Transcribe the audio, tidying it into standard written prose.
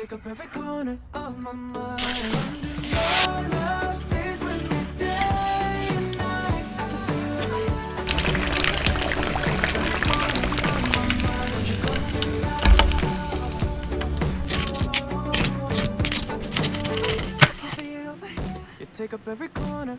take up every corner of my mind. Your love stays with me day and night. I can feel it. You take up every corner